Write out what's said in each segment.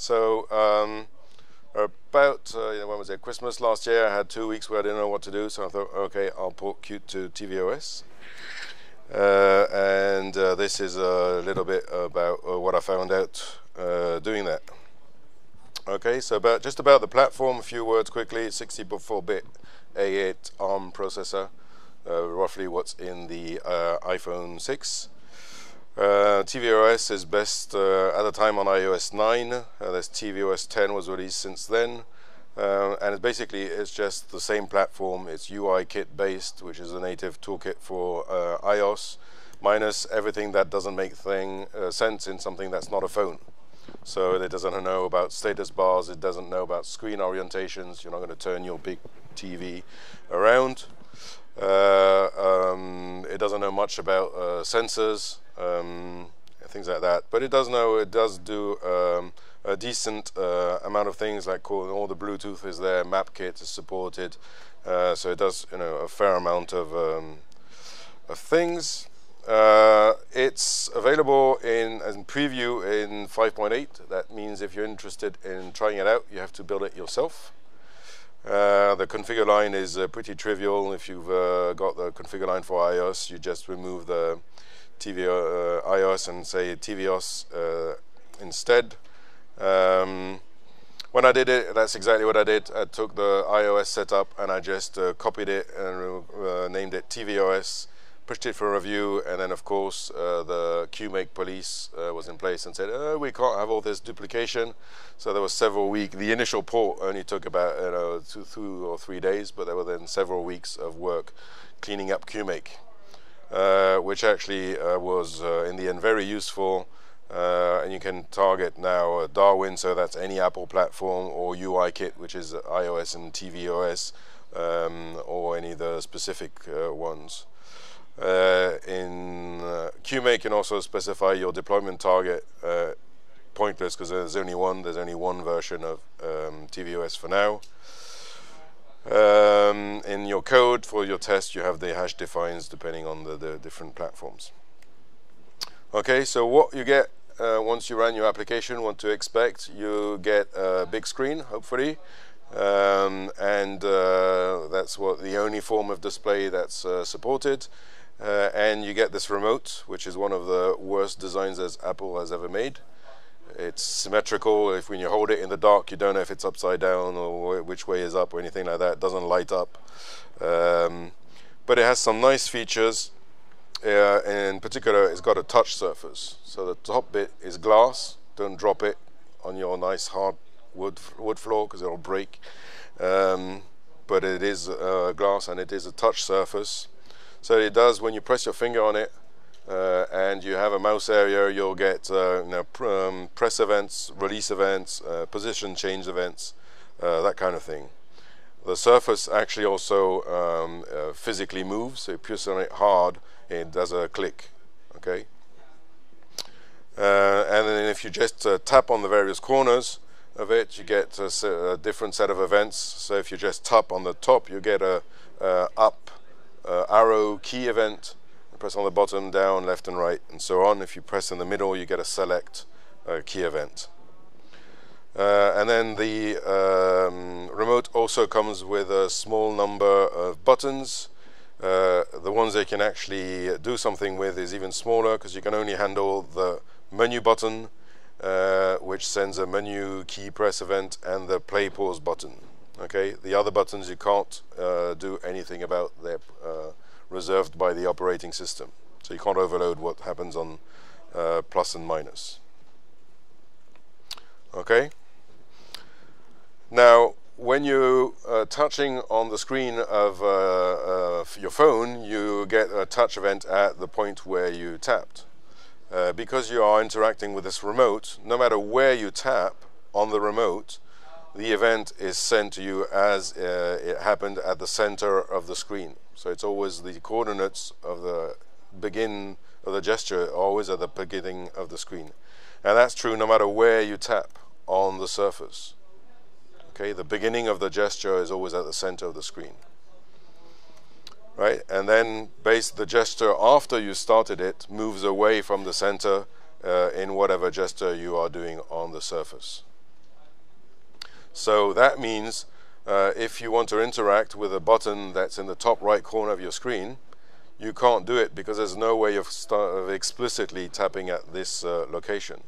So about when was it? Christmas last year. I had 2 weeks where I didn't know what to do, so I thought, okay, I'll port Qt to tvOS. This is a little bit about what I found out doing that. Okay, so just about the platform, a few words quickly. 64-bit A8 ARM processor, roughly what's in the iPhone 6. tvOS is best at the time on iOS 9. There's tvOS16 was released since then, and it's just the same platform. It's UIKit based, which is a native toolkit for iOS, minus everything that doesn't make sense in something that's not a phone. So it doesn't know about status bars, it doesn't know about screen orientations. You're not going to turn your big TV around. It doesn't know much about sensors, things like that, but it does do a decent amount of things, like all the Bluetooth is there, MapKit is supported, so it does a fair amount of things. It's available in preview in 5.8. That means if you're interested in trying it out, you have to build it yourself. The configure line is pretty trivial. If you've got the configure line for iOS, you just remove the iOS and say tvOS instead. When I did it, that's exactly what I did. I took the iOS setup and I just copied it and named it tvOS, pushed it for review, and then of course the QMake police was in place and said, we can't have all this duplication. So there was several weeks. The initial port only took about 2 or 3 days, but there were then several weeks of work cleaning up QMake, which actually was in the end very useful. And you can target now Darwin, so that's any Apple platform, or UIKit, which is iOS and tvOS, or any of the specific ones. In QMake, you can also specify your deployment target. Pointless, because there's only one version of tvOS for now. In your code for your test, you have the hash defines depending on the different platforms. Okay, so what you get once you run your application, what to expect: you get a big screen, hopefully, and that's the only form of display that's supported. And you get this remote, which is one of the worst designs as Apple has ever made. It's symmetrical. If when you hold it in the dark, you don't know if it's upside down or which way is up or anything like that. It doesn't light up. But it has some nice features. In particular, it's got a touch surface. So the top bit is glass. Don't drop it on your nice hard wood floor because it'll break. But it is glass, and it is a touch surface. So it does, when you press your finger on it and you have a mouse area, you'll get press events, release events, position change events, that kind of thing. The surface actually also physically moves, so you press on it hard, it does a click. Okay. And then if you just tap on the various corners of it, you get a different set of events. So if you just tap on the top, you get a up arrow key event. You press on the bottom, down, left and right, and so on. If you press in the middle, you get a select key event. And then the remote also comes with a small number of buttons. The ones they can actually do something with is even smaller, because you can only handle the menu button, which sends a menu key press event, and the play pause button. Okay, the other buttons you can't do anything about. They're reserved by the operating system, so you can't overload what happens on plus and minus. Okay. Now, when you touching on the screen of your phone, you get a touch event at the point where you tapped. Because you are interacting with this remote, no matter where you tap on the remote, the event is sent to you as it happened at the center of the screen. So it's always the coordinates of the begin of the gesture, always at the beginning of the screen. And that's true no matter where you tap on the surface. Okay, the beginning of the gesture is always at the center of the screen. Right, and then the gesture after you started it moves away from the center in whatever gesture you are doing on the surface. So that means if you want to interact with a button that's in the top right corner of your screen, you can't do it because there's no way of explicitly tapping at this location.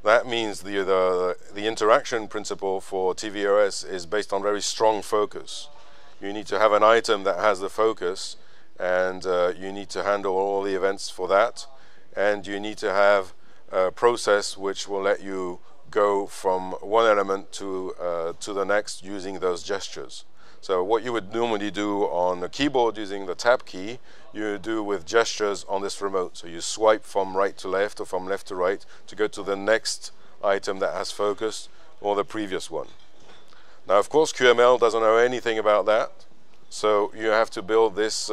That means the interaction principle for tvOS is based on very strong focus. You need to have an item that has the focus, and you need to handle all the events for that, and you need to have a process which will let you go from one element to the next using those gestures. So what you would normally do on a keyboard using the tab key, you do with gestures on this remote. So you swipe from right to left or from left to right to go to the next item that has focus or the previous one. Now, of course, QML doesn't know anything about that. So you have to build this,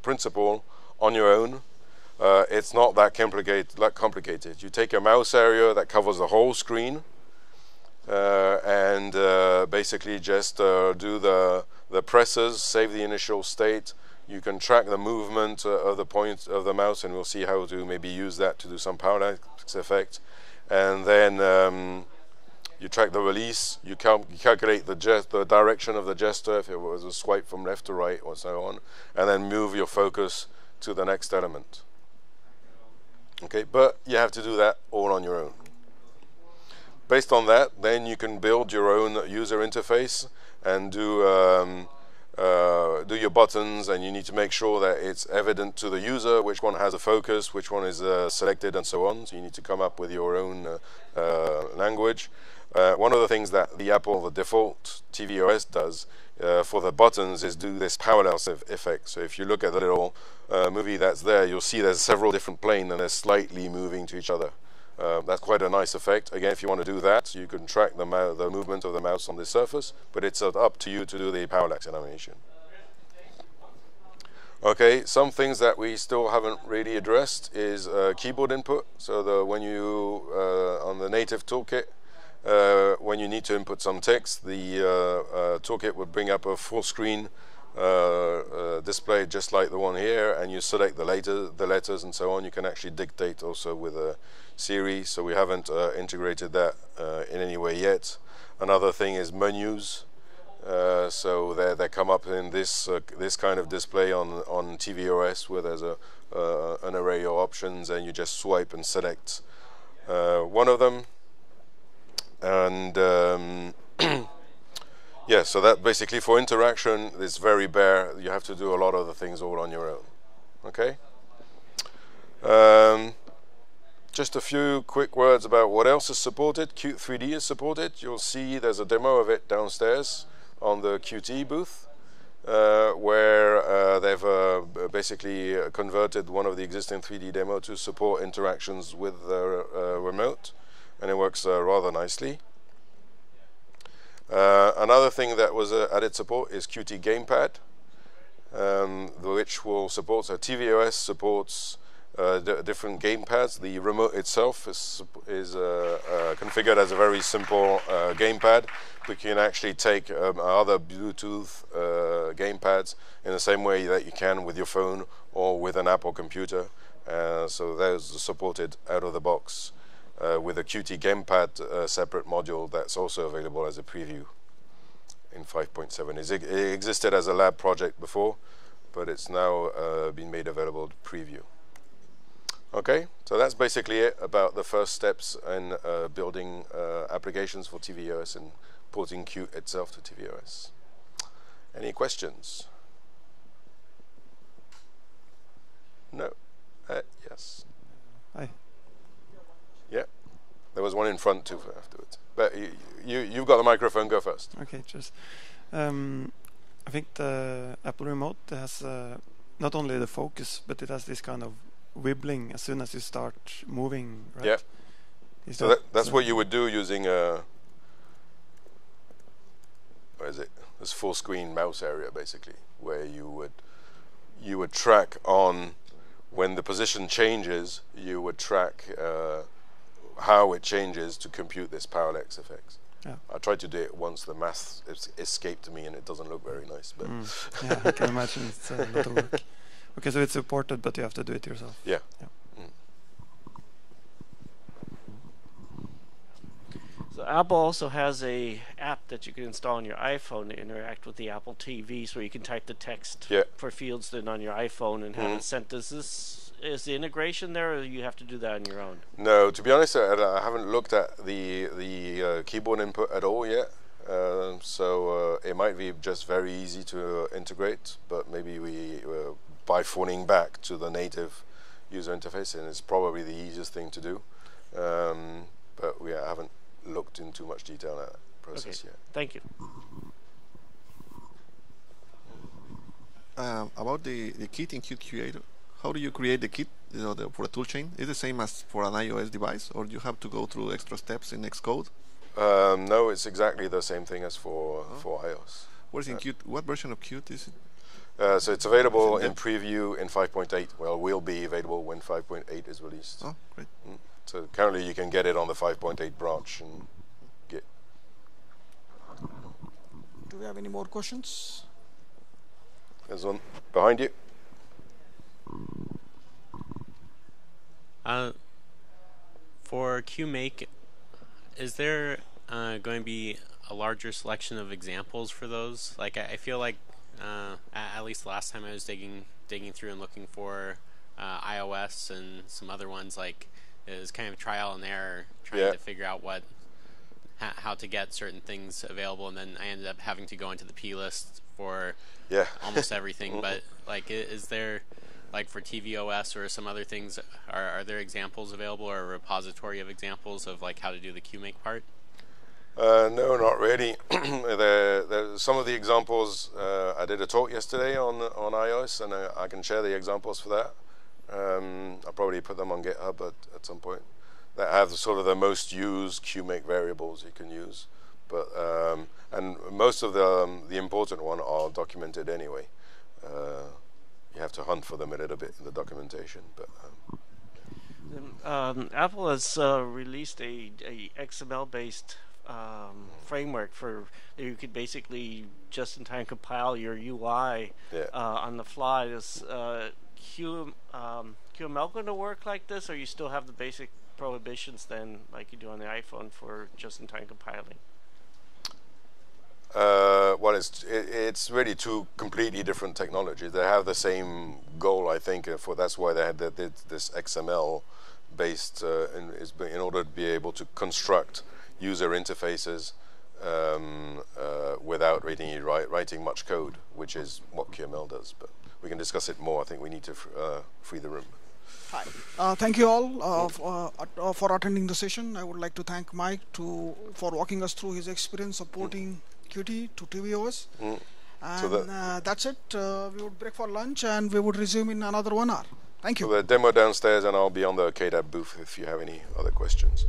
principle on your own. It's not that complicated. You take a mouse area that covers the whole screen, and basically just do the presses, save the initial state. You can track the movement of the point of the mouse, and we'll see how to maybe use that to do some parallax effect. And then you track the release, you calculate the direction of the gesture, if it was a swipe from left to right or so on, and then move your focus to the next element. Okay, but you have to do that all on your own. Based on that, then you can build your own user interface and do your buttons, and you need to make sure that it's evident to the user which one has a focus, which one is selected, and so on. So you need to come up with your own language. One of the things that the default tvOS does for the buttons is do this parallel effect. So if you look at the little movie that's there, you'll see there's several different planes and they're slightly moving to each other. That's quite a nice effect. Again, if you want to do that, you can track the movement of the mouse on the surface, but it's up to you to do the parallax animation. Okay, some things that we still haven't really addressed is keyboard input. So when you on the native toolkit, when you need to input some text, the toolkit would bring up a full screen display just like the one here, and you select the letters and so on. You can actually dictate also with a Siri, so we haven't integrated that in any way yet. Another thing is menus. So they come up in this kind of display on tvOS, where there's an array of options, and you just swipe and select one of them. And yeah, so that basically for interaction is very bare. You have to do a lot of the things all on your own. Okay. Just a few quick words about what else is supported. Qt3D is supported. You'll see there's a demo of it downstairs on the Qt booth, where they've basically converted one of the existing 3D demo to support interactions with the remote, and it works rather nicely. Another thing that was added support is Qt Gamepad, which will support, so tvOS supports different gamepads. The remote itself is configured as a very simple gamepad, but you can actually take other Bluetooth gamepads in the same way that you can with your phone or with an Apple computer. So those are supported out of the box with a Qt Gamepad separate module that's also available as a preview in 5.7. It existed as a lab project before, but it's now been made available to preview. Okay, so that's basically it about the first steps in building applications for tvOS and porting Qt itself to tvOS. Any questions? No? Yes. Hi. Yeah, there was one in front too afterwards. But you've got the microphone, go first. Okay, cheers. I think the Apple Remote has not only the focus, but it has this kind of wibbling as soon as you start moving, right? Yeah. So that's what you would do using a, what is it? This full screen mouse area basically, where you would track on when the position changes, you would track how it changes to compute this parallax effect. Yeah. I tried to do it once, the math escaped me and it doesn't look very nice. But yeah, I can imagine it's a lot of work. Okay, so it's supported, but you have to do it yourself. Yeah. Yeah. So Apple also has a app that you can install on your iPhone to interact with the Apple TV, so you can type the text for fields then on your iPhone and have it sent. Is the integration there, or you have to do that on your own? No, to be honest, I haven't looked at the keyboard input at all yet. So it might be just very easy to integrate, but maybe we by phoning back to the native user interface, and it's probably the easiest thing to do. But I haven't looked in too much detail at that process yet. Thank you. About the kit in Qt Creator, how do you create the kit for a toolchain? Is it the same as for an iOS device, or do you have to go through extra steps in Xcode? No, it's exactly the same thing as for iOS. What is in Qt? What version of Qt is it? So it's available in preview in 5.8. Well, will be available when 5.8 is released. Oh, great. So currently you can get it on the 5.8 branch and Git. Do we have any more questions? There's one behind you. For QMake, is there going to be a larger selection of examples for those? Like, I feel like at least last time I was digging through and looking for iOS and some other ones, like it was kind of trial and error trying to figure out how to get certain things available, and then I ended up having to go into the P list for almost everything. But like, is there, like for tvOS or some other things, are there examples available or a repository of examples of like how to do the QMake part? No, not really. Some of the examples, I did a talk yesterday on iOS, and I can share the examples for that. I'll probably put them on GitHub at some point. That have sort of the most used QMake variables you can use, but and most of the important one are documented anyway. You have to hunt for them a little bit in the documentation, but. Apple has released a XML-based framework for you could basically just-in-time compile your UI on the fly. Is QML going to work like this, or you still have the basic prohibitions then, like you do on the iPhone for just-in-time compiling? Well, it's really two completely different technologies. They have the same goal, I think. That's why they had this XML-based in order to be able to construct user interfaces without writing much code, which is what QML does. But we can discuss it more. I think we need to free the room. Hi. Thank you all for attending the session. I would like to thank Mike for walking us through his experience supporting Qt to tvOS. And so that's it. We would break for lunch and we would resume in another 1 hour. Thank you. So the demo downstairs, and I'll be on the KDAB booth if you have any other questions.